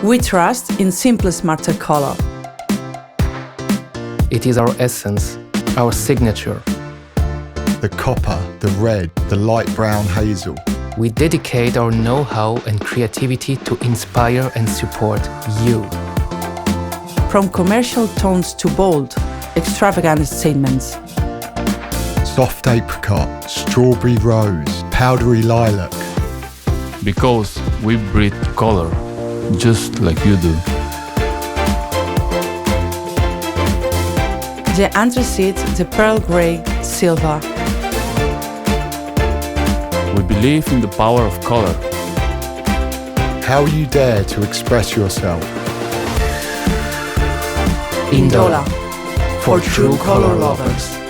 We trust in simple, smarter color. It is our essence, our signature. The copper, the red, the light brown hazel. We dedicate our know-how and creativity to inspire and support you. From commercial tones to bold, extravagant statements. Soft apricot, strawberry rose, powdery lilac. Because we breathe color, just like you do. The anthracite, the pearl grey, silver. We believe in the power of color. How you dare to express yourself. Indola, for true color lovers.